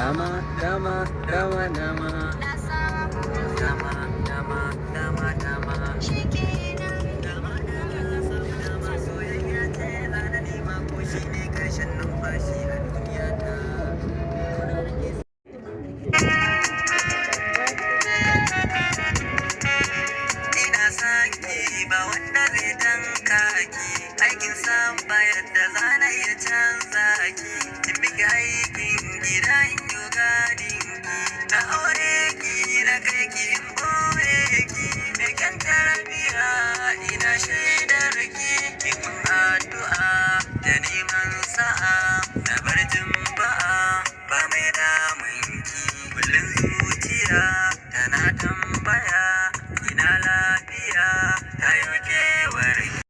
dama dama dama dama dama dama dama dama shikenan dama dama soyayya ce zana nema ko shine karshen numfashi a duniya ta ina saki ba wanda zai tanka ki aikin san ba yadda zana iya canza ki in miki aikin gida in yi gadin ki na aure ki na kai ki in boye ki mai kyan tarbiyya ina shaidar ki ki mun addu'a da neman sa'a na bar jin ba'a ba mai damun ki kullum zuciya